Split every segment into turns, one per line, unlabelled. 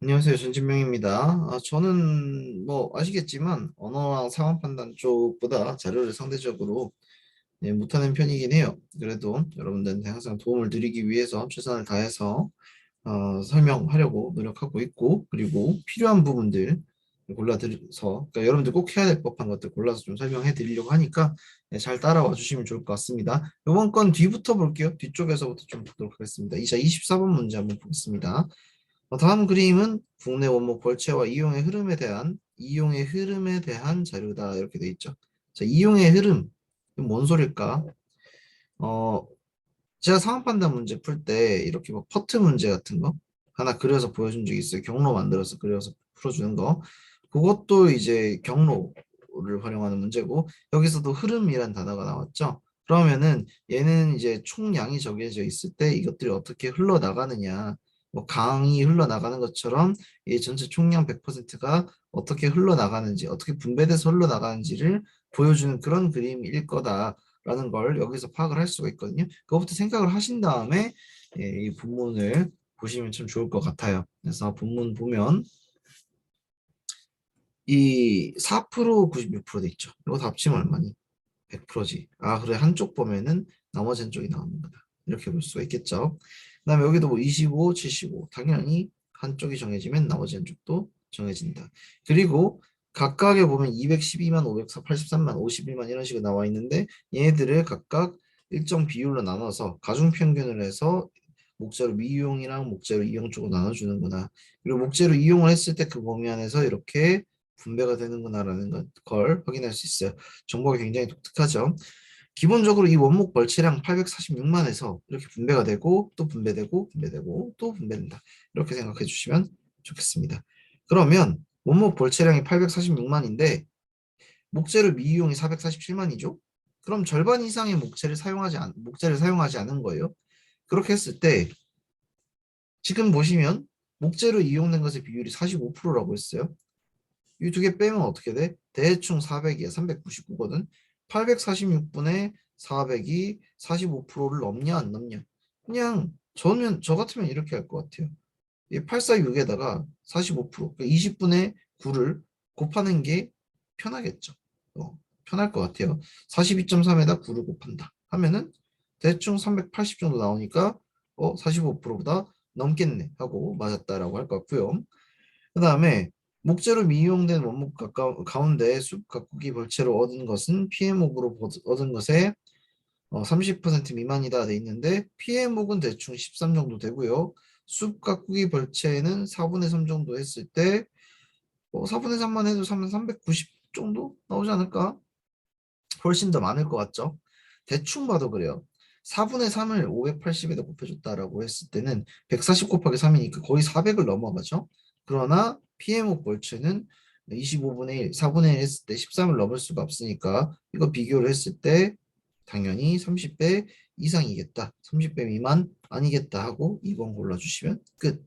안녕하세요. 전진명입니다. 저는 뭐 아시겠지만 언어랑 상황 판단 쪽보다 자료를 상대적으로 못하는 편이긴 해요. 그래도 여러분들한테 항상 도움을 드리기 위해서 최선을 다해서 설명하려고 노력하고 있고, 그리고 필요한 부분들 골라드려서, 그러니까 여러분들 꼭 해야 될 법한 것들 골라서 좀 설명해 드리려고 하니까 잘 따라와 주시면 좋을 것 같습니다. 이번 건 뒤부터 볼게요. 뒤쪽에서부터 좀 보도록 하겠습니다. 이자 24번 문제 한번 보겠습니다. 다음 그림은 국내 원목 벌채와 이용의 흐름에 대한 자료다, 이렇게 돼 있죠. 자, 이용의 흐름, 이건 뭔 소릴까? 어, 제가 상황 판단 문제 풀 때 이렇게 막 퍼트 문제 같은 거 하나 그려서 보여준 적이 있어요. 경로 만들어서 그려서 풀어주는 거. 그것도 이제 경로를 활용하는 문제고, 여기서도 흐름이란 단어가 나왔죠. 그러면은 얘는 이제 총량이 정해져 있을 때 이것들이 어떻게 흘러나가느냐, 뭐 강이 흘러나가는 것처럼 이 전체 총량 100%가 어떻게 흘러나가는지, 어떻게 분배돼서 흘러나가는지를 보여주는 그런 그림일 거다라는 걸 여기서 파악을 할 수가 있거든요. 그것부터 생각을 하신 다음에 이 본문을 보시면 참 좋을 것 같아요. 그래서 본문 보면 이 4% 96%돼 있죠. 이거 다 합치면 얼마니? 100%지. 아, 그래. 한쪽 보면은 나머지 한쪽이 나오는 거다. 이렇게 볼 수가 있겠죠. 그다음에 여기도 뭐 25, 75. 당연히 한쪽이 정해지면 나머지 한쪽도 정해진다. 그리고 각각에 보면 212만, 583만, 51만 이런 식으로 나와 있는데, 얘네들을 각각 일정 비율로 나눠서 가중평균을 해서 목재로 미이용이랑 목재로 이용 쪽으로 나눠주는구나. 그리고 목재로 이용을 했을 때 그 범위 안에서 이렇게 분배가 되는구나라는 걸 확인할 수 있어요. 정보가 굉장히 독특하죠. 기본적으로 이 원목 벌채량 846만에서 이렇게 분배가 되고 또 분배되고 분배되고 또 분배된다. 이렇게 생각해 주시면 좋겠습니다. 그러면 원목 벌채량이 846만인데 목재료 미이용이 447만이죠. 그럼 절반 이상의 목재를 사용하지 않은 거예요. 그렇게 했을 때 지금 보시면 목재로 이용된 것의 비율이 45%라고 했어요. 이 두 개 빼면 어떻게 돼? 대충 400이야. 399거든. 846분의 400이 45%를 넘냐 안 넘냐? 그냥 저 같으면 이렇게 할 것 같아요. 이 846에다가 45%, 그러니까 20분의 9를 곱하는 게 편하겠죠. 편할 것 같아요. 42.3에다 9를 곱한다 하면은 대충 380 정도 나오니까 45%보다 넘겠네 하고 맞았다라고 할 것 같고요. 그 다음에 목재로 미용된 원목 가운데 숲 가꾸기 벌채로 얻은 것은 피해목으로 얻은 것의 30% 미만이다 돼 있는데, 피해목은 대충 13 정도 되고요. 숲 가꾸기 벌채는 4분의 3 정도 했을 때 4분의 3만 해도 390 정도 나오지 않을까? 훨씬 더 많을 것 같죠? 대충 봐도 그래요. 4분의 3을 580에다 곱해줬다라고 했을 때는 140 곱하기 3이니까 거의 400을 넘어가죠. 그러나 PMO 볼츠는 25분의 1, 4분의 1 했을 때 13을 넘을 수가 없으니까 이거 비교를 했을 때 당연히 30배 이상이겠다. 30배 미만 아니겠다 하고 2번 골라주시면 끝.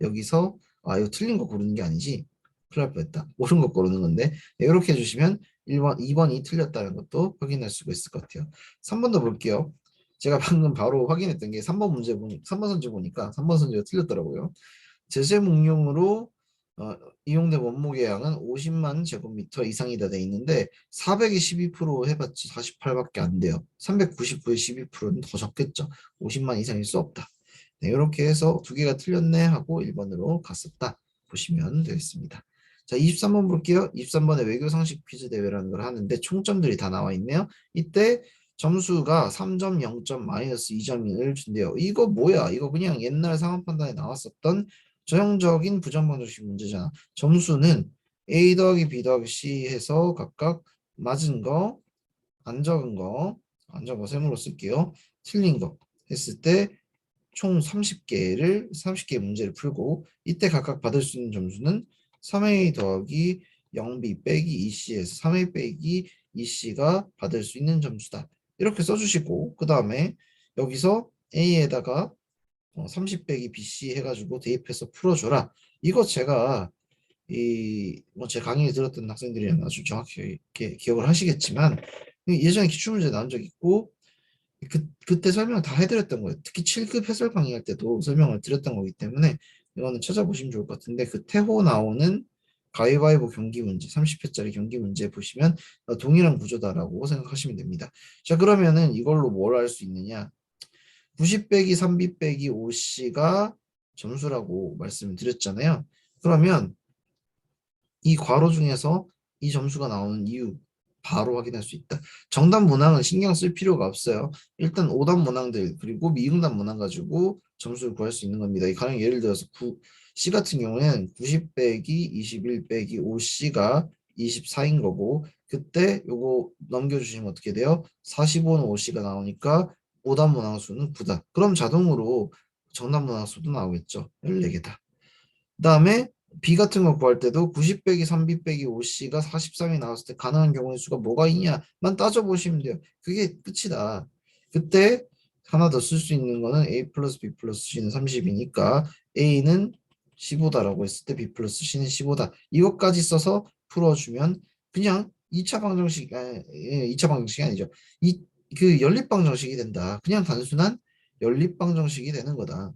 여기서 이거 틀린 거 고르는 게 아니지. 큰일 날 뻔했다. 옳은 거 고르는 건데 이렇게 해주시면 1번, 2번이 틀렸다는 것도 확인할 수가 있을 것 같아요. 3번 더 볼게요. 제가 방금 바로 확인했던 게 3번 선지 보니까 3번 선지가 틀렸더라고요. 제재목용으로 이용된 원목의 양은 50만 제곱미터 이상이다 돼 있는데 400이 12% 해봤지 48밖에 안 돼요. 399의 12%는 더 적겠죠. 50만 이상일 수 없다. 네, 이렇게 해서 두 개가 틀렸네 하고 1번으로 갔었다 보시면 되겠습니다. 자, 23번 볼게요. 23번에 외교상식 퀴즈 대회라는 걸 하는데 총점들이 다 나와 있네요. 이때 점수가 3점, 0점, 마이너스 2점을 준대요. 이거 뭐야? 이거 그냥 옛날 상황 판단에 나왔었던 전형적인 부정방정식 문제잖아. 점수는 A 더하기 B 더하기 C 해서 각각 맞은 거, 안 적은 거 세모로 쓸게요. 틀린 거 했을 때 총 30개 문제를 풀고 이때 각각 받을 수 있는 점수는 3A 더하기 0B 빼기 2C에서 3A 빼기 2C가 받을 수 있는 점수다. 이렇게 써주시고 그 다음에 여기서 A에다가 30 빼기 BC 해가지고 대입해서 풀어줘라. 이거 제가 제 강의를 들었던 학생들이랑 아주 정확히 기억을 하시겠지만 예전에 기출문제 나온 적 있고 그때 설명 다 해드렸던 거예요. 특히 7급 해설 강의할 때도 설명을 드렸던 거기 때문에 이거는 찾아보시면 좋을 것 같은데 그 태호 나오는 가위바위보 경기 문제 30회짜리 경기 문제 보시면 동일한 구조다라고 생각하시면 됩니다. 자 그러면은 이걸로 뭘 알 수 있느냐 90 빼기 3b 빼기 5c가 점수라고 말씀을 드렸잖아요. 그러면 이 괄호 중에서 이 점수가 나오는 이유 바로 확인할 수 있다. 정답 문항은 신경 쓸 필요가 없어요. 일단 오답 문항들 그리고 미응답 문항 가지고 점수를 구할 수 있는 겁니다. 이 가령 예를 들어서 C 같은 경우에는 90 빼기 21 빼기 5C가 24인 거고 그때 요거 넘겨주시면 어떻게 돼요? 45는 5C가 나오니까 오답 문항 수는 9다. 그럼 자동으로 정답 문항 수도 나오겠죠. 14개다. 그 다음에 B 같은 거 구할 때도 90 빼기 3B 빼기 5C가 43이 나왔을 때 가능한 경우의 수가 뭐가 있냐만 따져보시면 돼요. 그게 끝이다. 그때 하나 더 쓸 수 있는 거는 A 플러스 B 플러스 C는 30이니까 A는 15다라고 했을 때 B 플러스 C는 15다. 이것까지 써서 풀어주면 그냥 2차 방정식, 2차 방정식이 아니죠. 그 연립방정식이 된다. 그냥 단순한 연립방정식이 되는 거다.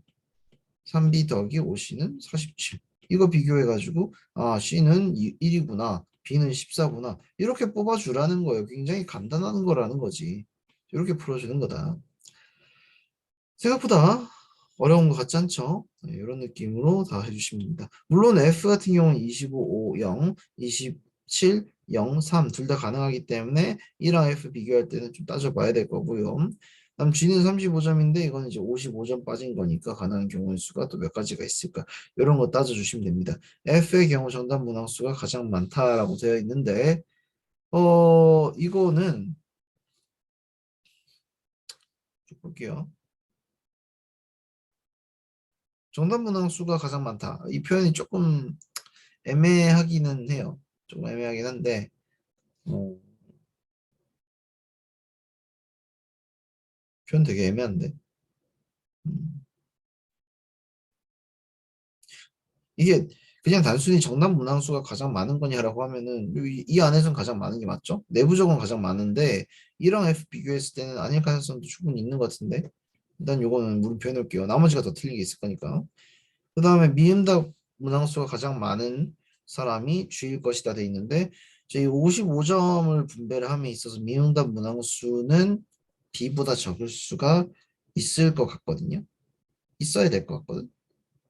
3b 더하기 5c는 47. 이거 비교해가지고 아 c는 1이구나. b는 14구나. 이렇게 뽑아주라는 거예요. 굉장히 간단한 거라는 거지. 이렇게 풀어주는 거다. 생각보다 어려운 것 같지 않죠? 네, 이런 느낌으로 다 해주시면 됩니다. 물론 F 같은 경우는 25, 5, 0, 27, 0, 3 둘 다 가능하기 때문에 E랑 F 비교할 때는 좀 따져봐야 될 거고요. 다음 G는 35점인데 이거는 이제 55점 빠진 거니까 가능한 경우의 수가 또 몇 가지가 있을까? 이런 거 따져주시면 됩니다. F의 경우 정답 문항수가 가장 많다라고 되어 있는데 이거는 쭉 볼게요. 정답 문항수가 가장 많다. 이 표현이 조금 애매하기는 해요. 조금 애매하긴 한데 어, 표현 되게 애매한데 음, 이게 그냥 단순히 정답 문항수가 가장 많은 거냐라고 하면은 이 안에서는 가장 많은 게 맞죠? 내부적으로 가장 많은데 E랑 F 비교했을 때는 아닐 가능성도 충분히 있는 것 같은데 일단 요거는 물음표 해놓을게요. 나머지가 더 틀린 게 있을 거니까. 그 다음에 미음답 문항수가 가장 많은 사람이 G일 것이다 돼 있는데 저희 55점을 분배를 함에 있어서 미음답 문항수는 B보다 적을 수가 있을 것 같거든요. 있어야 될 것 같거든.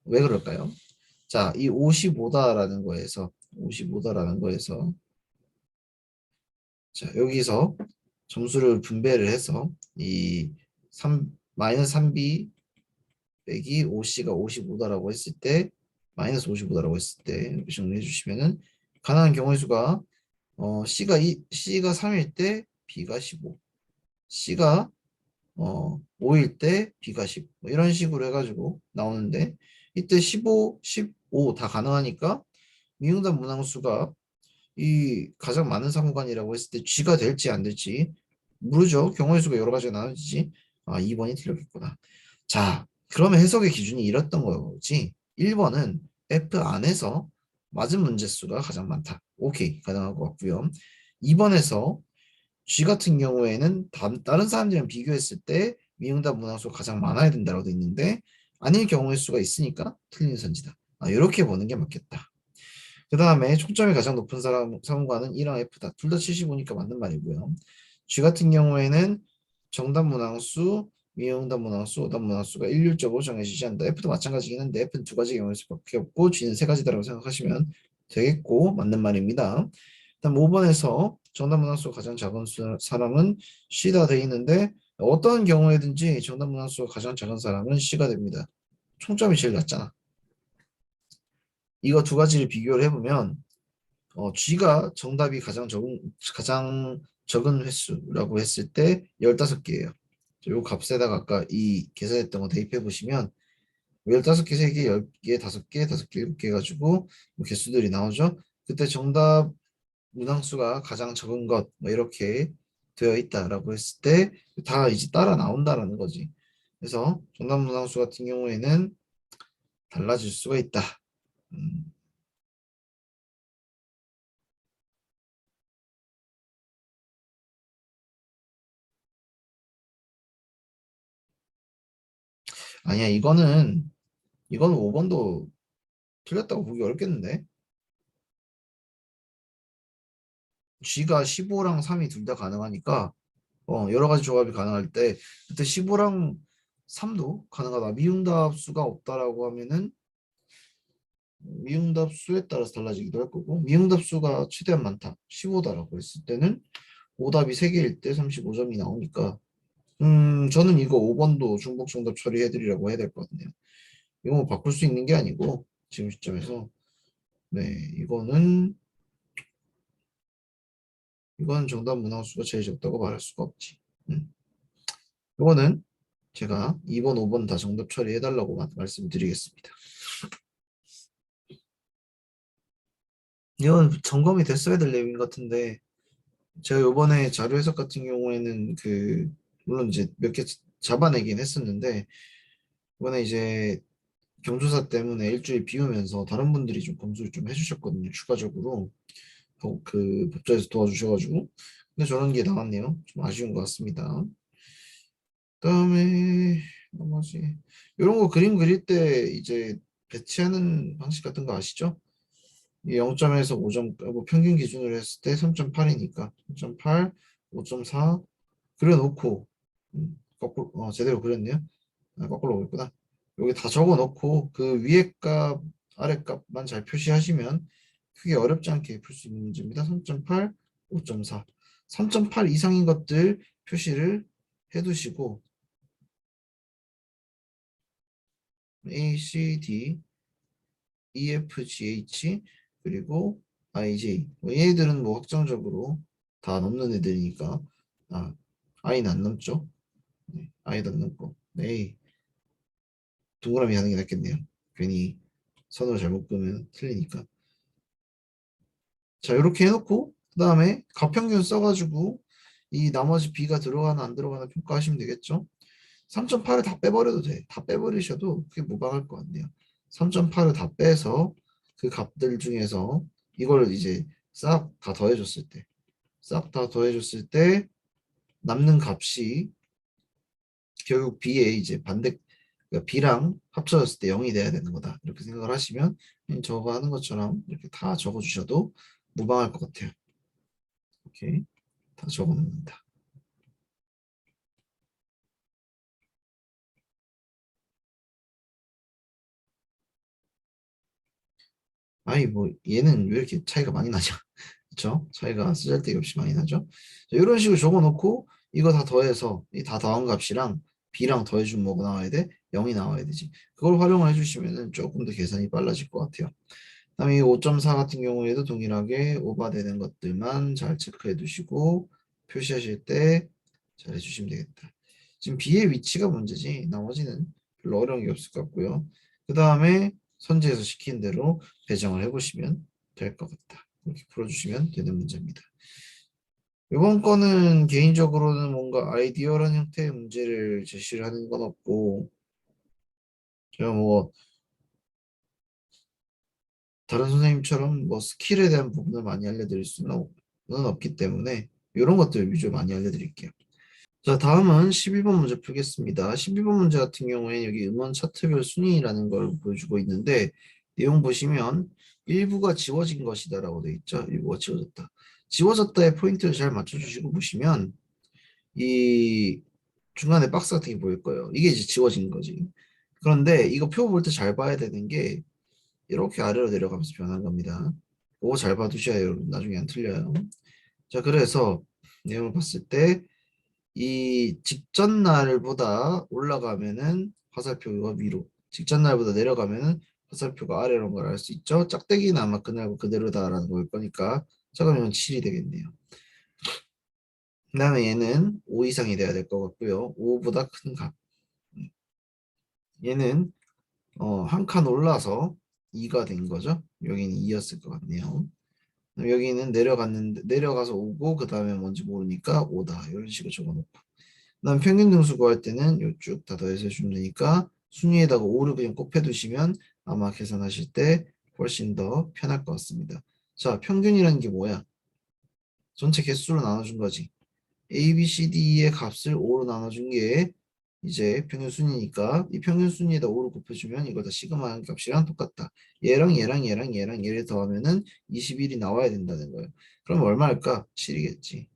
왜 그럴까요? 자, 이 55다라는 거에서 55다라는 거에서 자, 여기서 점수를 분배를 해서 이 3, 마이너스 3b 빼기 5c가 55다라고 했을 때 마이너스 55다라고 했을 때 이렇게 정리해 주시면은 가능한 경우의 수가 C가 3일 때 B가 15 C가 5일 때 B가 10 이런 식으로 해가지고 나오는데 이때 15, 15 다 가능하니까 미응답 문항수가 이 가장 많은 사무관이라고 했을 때 G가 될지 안 될지 모르죠. 경우의 수가 여러 가지가 나눠지지. 아, 2번이 틀렸겠구나. 자, 그러면 해석의 기준이 이랬던 거지. 1번은 F 안에서 맞은 문제 수가 가장 많다. 오케이, 가능한 것 같고요. 2번에서 G 같은 경우에는 다른 사람들이랑 비교했을 때 미응답 문항수가 가장 많아야 된다고 돼 있는데 아닐 경우의 수가 있으니까 틀린 선지다. 아, 이렇게 보는 게 맞겠다. 그 다음에 총점이 가장 높은 사무관은 E랑 F다. 둘 다 75니까 맞는 말이고요. G 같은 경우에는 정답 문항수, 미응답 문항수, 오답 문항수가 일률적으로 정해지지 않는다. F도 마찬가지긴 한데 F는 두 가지 경우일 수밖에 없고 G는 세 가지다라고 생각하시면 되겠고 맞는 말입니다. 다음 5번에서 정답 문항수가 가장 작은 사람은 C다 돼 있는데 어떤 경우에든지 정답 문항수가 가장 작은 사람은 C가 됩니다. 총점이 제일 낮잖아. 이거 두 가지를 비교를 해보면 G가 정답이 가장 적은 횟수라고 했을 때 15개예요. 요 값에다가 아까 이 계산했던 거 대입해 보시면 15개, 3개, 10개, 5개, 5개, 7개 해가지고 뭐 개수들이 나오죠. 그때 정답 문항수가 가장 적은 것 뭐 이렇게 되어 있다라고 했을 때 다 이제 따라 나온다라는 거지. 그래서 정답 문항수 같은 경우에는 달라질 수가 있다. 음, 아니야 이거는 5번도 틀렸다고 보기 어렵겠는데? G가 15랑 3이 둘 다 가능하니까 여러 가지 조합이 가능할 때 그때 15랑 3도 가능하다. 미응답수가 없다라고 하면은 미응답수에 따라서 달라지기도 할 거고 미응답수가 최대한 많다. 15다라고 했을 때는 오답이 3개일 때 35점이 나오니까 저는 이거 5번도 중복 정답 처리해드리라고 해야 될 것 같네요. 이거 뭐 바꿀 수 있는 게 아니고 지금 시점에서 네 이건 정답 문항수가 제일 적다고 말할 수가 없지. 이거는 제가 2번, 5번 다 정답 처리해달라고 말씀드리겠습니다. 이건 점검이 됐어야 될 내용 같은데 제가 요번에 자료 해석 같은 경우에는 물론 이제 몇 개 잡아내긴 했었는데 이번에 이제 경조사 때문에 일주일 비우면서 다른 분들이 좀 검수를 좀 해주셨거든요. 추가적으로 법조에서 도와주셔가지고 근데 저런 게 나왔네요. 좀 아쉬운 것 같습니다. 그다음에 나머지 이런 거 그림 그릴 때 이제 배치하는 방식 같은 거 아시죠? 이 0점에서 5점 뭐 평균 기준으로 했을 때 3.8이니까 3.8, 5.4 그려놓고 거꾸로 제대로 그렸네요. 거꾸로 그렸구나. 여기 다 적어놓고 그 위에 값, 아래 값만 잘 표시하시면 크게 어렵지 않게 풀 수 있는 문제입니다. 3.8, 5.4 3.8 이상인 것들 표시를 해두시고 A, C, D, E, F, G, H 그리고 I, J 얘들은 뭐 확정적으로 다 넘는 애들이니까 아, I는 안 넘죠. 네, I도 안 넘고 네, 동그라미 하는 게 낫겠네요. 괜히 선으로 잘못 그으면 틀리니까. 자 이렇게 해놓고 그 다음에 가평균 써가지고 이 나머지 B가 들어가나 안 들어가나 평가하시면 되겠죠. 3.8을 다 빼버려도 돼. 다 빼버리셔도 그게 무방할 것 같네요. 3.8을 다 빼서 그 값들 중에서 이걸 이제 싹 다 더해줬을 때, 싹 다 더해줬을 때 남는 값이 결국 B의 이제 그러니까 B랑 합쳐졌을 때 0이 돼야 되는 거다. 이렇게 생각을 하시면 저거 하는 것처럼 이렇게 다 적어주셔도 무방할 것 같아요. 오케이. 다 적어놓는다. 아니 뭐 얘는 왜 이렇게 차이가 많이 나죠? 그쵸? 차이가 쓰잘데기 없이 많이 나죠? 자, 이런 식으로 적어놓고 이거 다 더해서 이 다 더한 값이랑 b랑 더해주면 뭐가 나와야 돼? 0이 나와야 되지. 그걸 활용을 해주시면 조금 더 계산이 빨라질 것 같아요. 그다음에 이 5.4 같은 경우에도 동일하게 오버되는 것들만 잘 체크해 두시고 표시하실 때 잘 해주시면 되겠다. 지금 b의 위치가 문제지 나머지는 별로 어려운 게 없을 것 같고요. 그 다음에 선지에서 시킨 대로 배정을 해보시면 될 것 같다. 이렇게 풀어주시면 되는 문제입니다. 이번 거는 개인적으로는 뭔가 아이디어란 형태의 문제를 제시를 하는 건 없고 제가 뭐 다른 선생님처럼 뭐 스킬에 대한 부분을 많이 알려드릴 수는 없기 때문에 이런 것들 위주로 많이 알려드릴게요. 자, 다음은 12번 문제 풀겠습니다. 12번 문제 같은 경우에 여기 음원 차트별 순위라는 걸 보여주고 있는데 내용 보시면 일부가 지워진 것이다라고 되어 있죠. 일부가 지워졌다. 지워졌다의 포인트를 잘 맞춰주시고 보시면 이 중간에 박스 같은 게 보일 거예요. 이게 이제 지워진 거지. 그런데 이거 표 볼 때 잘 봐야 되는 게 이렇게 아래로 내려가면서 변한 겁니다. 그거 잘 봐두셔야 여러분 나중에 안 틀려요. 자, 그래서 내용을 봤을 때 이 직전 날보다 올라가면은 화살표가 위로, 직전 날보다 내려가면은 화살표가 아래로인 걸 알 수 있죠. 짝대기는 아마 그날 그대로다라는 걸 거니까 자 그러면 7이 되겠네요. 그 다음에 얘는 5 이상이 돼야 될 것 같고요. 5보다 큰 값. 얘는 한 칸 올라서 2가 된 거죠. 여기는 2였을 것 같네요. 여기는 내려가서 오고 그 다음에 뭔지 모르니까 5다. 이런 식으로 적어놓고 그다음 평균 등수 구할 때는 요쭉 다 더해서 해주면 되니까 순위에다가 5를 그냥 곱해두시면 아마 계산하실 때 훨씬 더 편할 것 같습니다. 자, 평균이라는 게 뭐야? 전체 개수로 나눠준 거지. A, B, C, D의 값을 5로 나눠준 게 이제 평균순위니까 이 평균순위에다 5를 곱해주면 이거 다 시그마 값이랑 똑같다. 얘랑 얘를 더하면은 21이 나와야 된다는 거예요. 그럼 얼마일까? 7이겠지.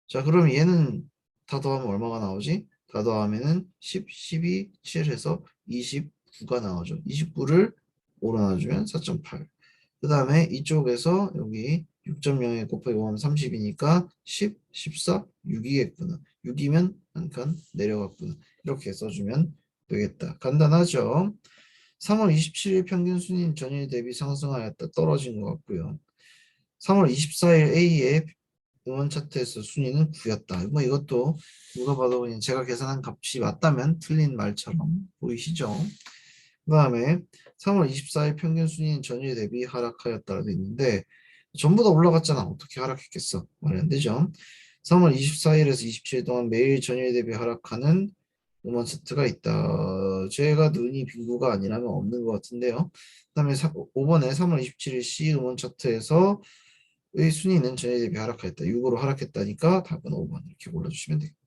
자, 그럼 얘는 다 더하면 얼마가 나오지? 다 더하면은 10, 12, 7 해서 29가 나오죠. 29를 5로 나눠주면 4.8. 그 다음에 이쪽에서 여기 6.0에 곱하기 5하면 30이니까 10, 14, 6이겠구나. 6이면 한 칸 내려갔구나. 이렇게 써주면 되겠다. 간단하죠? 3월 27일 평균 순위는 전일 대비 상승하였다. 떨어진 것 같고요. 3월 24일 A의 응원 차트에서 순위는 9였다. 뭐 이것도 누가 봐도 그냥 제가 계산한 값이 맞다면 틀린 말처럼 보이시죠? 그 다음에 3월 24일 평균 순위는 전일 대비 하락하였다라고 있는데 전부 다 올라갔잖아. 어떻게 하락했겠어? 말이 안 되죠. 3월 24일에서 27일 동안 매일 전일 대비 하락하는 음원 차트가 있다. 제가 눈이 빈구가 아니라면 없는 것 같은데요. 그 다음에 5번에 3월 27일 C 음원 차트에서 의 순위는 전일 대비 하락했다. 6으로 하락했다니까 답은 5번 이렇게 골라주시면 되겠다.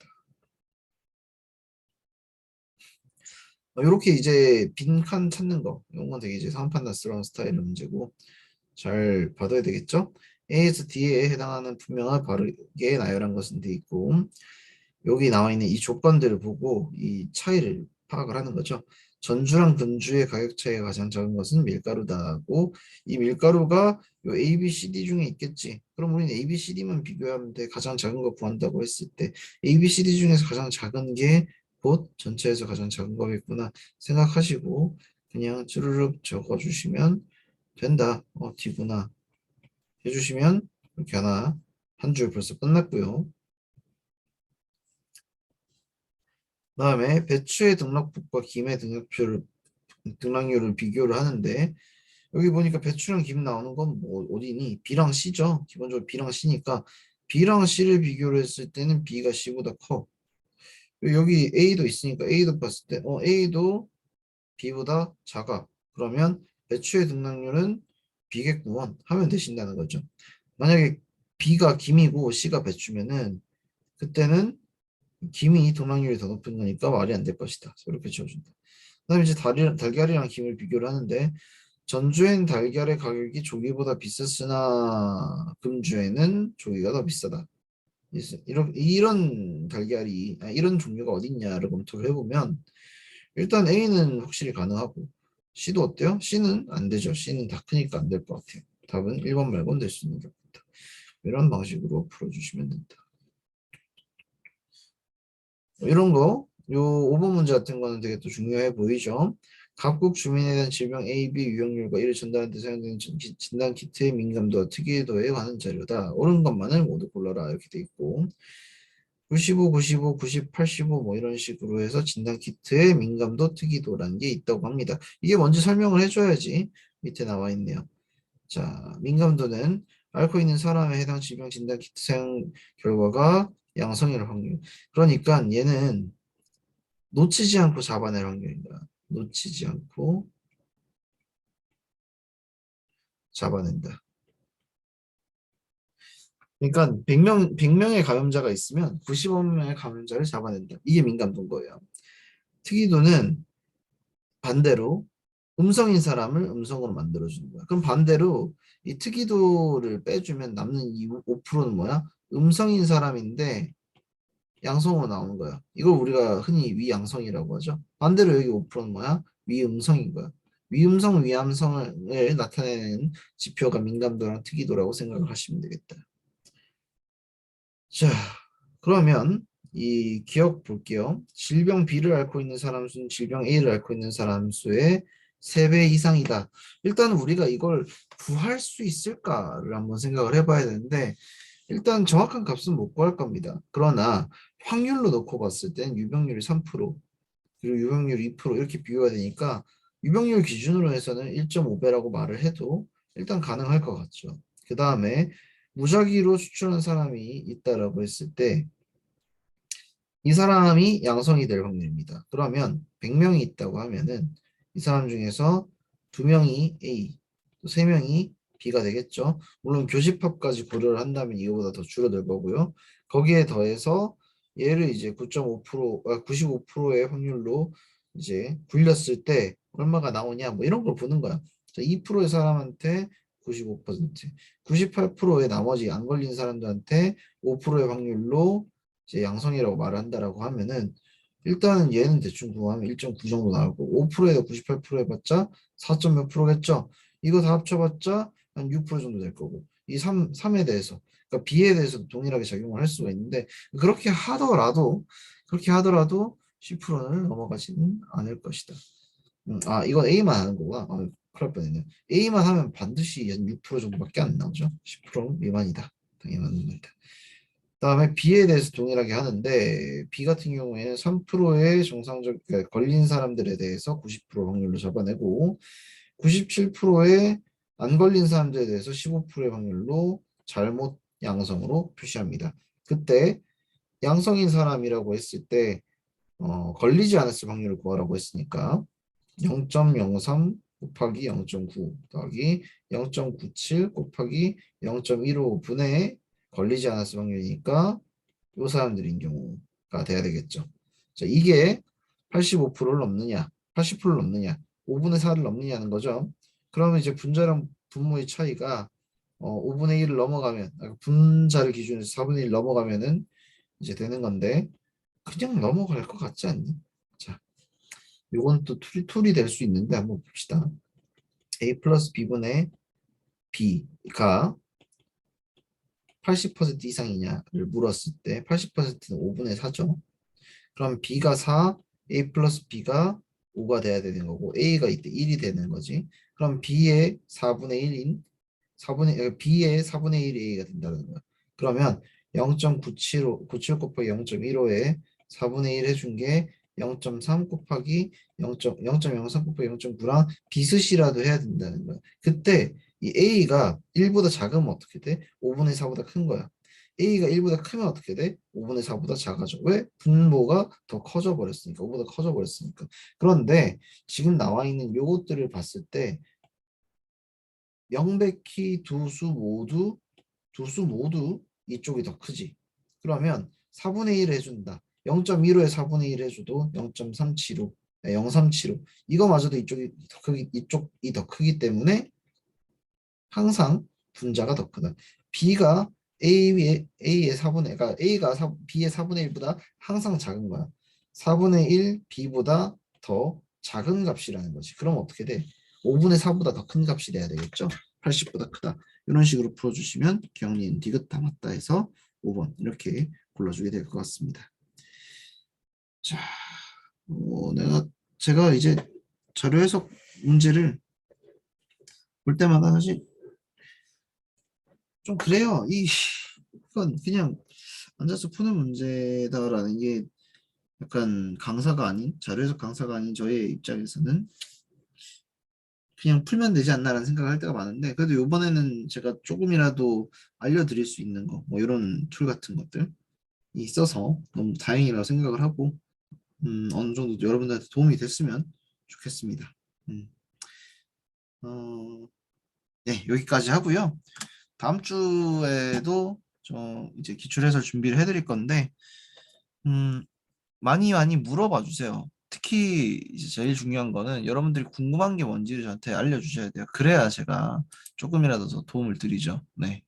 이렇게 이제 빈칸 찾는 거 이런 건 되게 이제 상황 판단스러운 스타일의 문제고 잘 받아야 되겠죠? A에서 D에 해당하는 분명을 바르게 나열한 것은 돼 있고 여기 나와 있는 이 조건들을 보고 이 차이를 파악을 하는 거죠. 전주랑 근주의 가격 차이가 가장 작은 것은 밀가루다고 이 밀가루가 요 A, B, C, D 중에 있겠지. 그럼 우리는 A, B, C, D만 비교하면 돼. 가장 작은 거 구한다고 했을 때 A, B, C, D 중에서 가장 작은 게 곧 전체에서 가장 작은 거겠구나 생각하시고 그냥 쭈르륵 적어주시면 된다. D구나 해주시면 이렇게 하나 한 줄 벌써 끝났고요. 그다음에 배추의 등락폭과 김의 등락률을 비교를 하는데 여기 보니까 배추랑 김 나오는 건 뭐 어디니? B랑 C죠. 기본적으로 B랑 C니까 B랑 C를 비교를 했을 때는 B가 C보다 커. 여기 A도 있으니까 A도 봤을 때 A도 B보다 작아. 그러면 배추의 등락률은 B겠구먼 하면 되신다는 거죠. 만약에 B가 김이고 C가 배추면은 그때는 김이 동락률이 더 높은 거니까 말이 안 될 것이다. 이렇게 지어준다. 그다음에 이제 달걀이랑 김을 비교를 하는데 전주엔 달걀의 가격이 조기보다 비쌌으나 금주에는 조기가 더 비싸다. 이런 달걀이 이런 종류가 어딨냐를 검토를 해보면 일단 A는 확실히 가능하고 C도 어때요? C는 안 되죠. C는 다 크니까 안 될 것 같아요. 답은 1번 말고는 될 수 있는 게 없다. 이런 방식으로 풀어주시면 된다. 이런 거, 요 5번 문제 같은 거는 되게 또 중요해 보이죠? 각국 주민에 대한 질병 A, B 유형률과 이를 전달하는 데 사용되는 진단 키트의 민감도와 특이도에 관한 자료다. 옳은 것만을 모두 골라라 이렇게 돼 있고 95, 95, 90, 85 뭐 이런 식으로 해서 진단 키트의 민감도, 특이도라는 게 있다고 합니다. 이게 뭔지 설명을 해줘야지 밑에 나와 있네요. 자, 민감도는 앓고 있는 사람에 해당 질병 진단 키트 사용 결과가 양성일 확률. 그러니까 얘는 놓치지 않고 잡아낼 확률입니다. 놓치지 않고 잡아낸다. 그러니까 100명의 감염자가 있으면 95명의 감염자를 잡아낸다. 이게 민감도인 거예요. 특이도는 반대로 음성인 사람을 음성으로 만들어주는 거야. 그럼 반대로 이 특이도를 빼주면 남는 이 5%는 뭐야? 음성인 사람인데 양성으로 나오는 거야. 이걸 우리가 흔히 위양성이라고 하죠. 반대로 여기 5%는 뭐야? 위음성인 거야. 위음성, 위암성을 나타내는 지표가 민감도랑 특이도라고 생각을 하시면 되겠다. 자, 그러면 이 기억 볼게요. 질병 B를 앓고 있는 사람 수는 질병 A를 앓고 있는 사람 수의 3배 이상이다. 일단 우리가 이걸 구할 수 있을까를 한번 생각을 해봐야 되는데 일단 정확한 값은 못 구할 겁니다. 그러나 확률로 놓고 봤을 땐 유병률이 3% 그리고 유병률이 2% 이렇게 비교가 되니까 유병률 기준으로 해서는 1.5배라고 말을 해도 일단 가능할 것 같죠. 그 다음에 무작위로 추출한 사람이 있다라고 했을 때 이 사람이 양성이 될 확률입니다. 그러면 100명이 있다고 하면은 이 사람 중에서 2명이 A, 또 3명이 B가 되겠죠. 물론 교집합까지 고려를 한다면 이거보다 더 줄어들 거고요. 거기에 더해서 얘를 이제 9.5% 95%의 확률로 이제 굴렸을 때 얼마가 나오냐 뭐 이런 걸 보는 거야. 자, 2%의 사람한테 95%, 98%의 나머지 안 걸린 사람들한테 5%의 확률로 이제 양성이라고 말을 한다라고 하면은 일단은 얘는 대충 구하면 1.9 정도 나올 거고 5%에다 98% 해봤자 4점 몇 프로겠죠? 이거 다 합쳐봤자 한 6% 정도 될 거고 이 3에 대해서 그러니까 B에 대해서도 동일하게 작용을 할 수가 있는데 그렇게 하더라도 10%는 넘어가지는 않을 것이다. 이건 A만 하는 거구나. 큰일 날 뻔했네. A만 하면 반드시 한 6% 정도밖에 안 나오죠. 10% 미만이다. 당연히 맞는 말이다. 그다음에 B에 대해서 동일하게 하는데 B 같은 경우에는 3%의 정상적 그러니까 걸린 사람들에 대해서 90% 확률로 잡아내고 97%의 안 걸린 사람들에 대해서 15%의 확률로 잘못 양성으로 표시합니다. 그때 양성인 사람이라고 했을 때 걸리지 않았을 확률을 구하라고 했으니까 0.03 곱하기 0.9 더하기 0.97 곱하기 0.15분의 걸리지 않았을 확률이니까 이 사람들인 경우가 돼야 되겠죠. 자, 이게 85%를 넘느냐, 80%를 넘느냐, 5분의 4를 넘느냐는 거죠. 그러면 이제 분자랑 분모의 차이가 5분의 1을 넘어가면 분자를 기준으로 4분의 1 넘어가면은 이제 되는 건데 그냥 넘어갈 것 같지 않니? 자, 요건 또 툴이 될 수 있는데 한번 봅시다. A 플러스 B분의 B가 80% 이상이냐를 물었을 때 80%는 5분의 4죠. 그럼 B가 4, A 플러스 B가 5가 돼야 되는 거고 A가 이때 1이 되는 거지. 그럼 B의 4분의 1인 B의 4분의 1이 A가 된다는 거야. 그러면 0.97 곱하기 0.15에 4분의 1 해준 게 0.3 곱하기 0.03 곱하기 0.9랑 비슷이라도 해야 된다는 거야. 그때 이 A가 1보다 작으면 어떻게 돼? 5분의 4보다 큰 거야. A가 1보다 크면 어떻게 돼? 5분의 4보다 작아져. 왜? 분모가 더 커져 버렸으니까. 5보다 커져 버렸으니까. 그런데 지금 나와 있는 요것들을 봤을 때 명백히 두 수 모두 이쪽이 더 크지. 그러면 4분의 1 해준다. 0.15에 4분의 1 해줘도 0.375, 0.375. 이거마저도 이쪽이 더 크기 때문에 항상 분자가 더 크다. B가 A의 4분의, 그러니까 B의 4분의 1보다 항상 작은 거야. 4분의 1 B보다 더 작은 값이라는 거지. 그럼 어떻게 돼? 5분의 4보다 더 큰 값이 돼야 되겠죠? 80보다 크다. 이런 식으로 풀어주시면 기억니은 디귿 다 맞다 해서 5번 이렇게 골라주게 될 것 같습니다. 자, 제가 이제 자료 해석 문제를 볼 때마다 사실 좀 그래요. 이건 그냥 앉아서 푸는 문제다라는 게 약간 자료 해석 강사가 아닌 저의 입장에서는 그냥 풀면 되지 않나라는 생각을 할 때가 많은데 그래도 이번에는 제가 조금이라도 알려드릴 수 있는 거 뭐 이런 툴 같은 것들이 있어서 너무 다행이라고 생각을 하고 어느 정도 여러분들한테 도움이 됐으면 좋겠습니다. 음, 어, 네, 여기까지 하고요. 다음 주에도 이제 기출해설 준비를 해드릴 건데 많이 많이 물어봐 주세요. 특히 이제 제일 중요한 거는 여러분들이 궁금한 게 뭔지를 저한테 알려주셔야 돼요. 그래야 제가 조금이라도 더 도움을 드리죠. 네.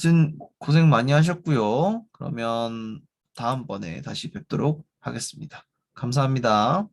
하여튼 고생 많이 하셨고요. 그러면 다음번에 다시 뵙도록 하겠습니다. 감사합니다.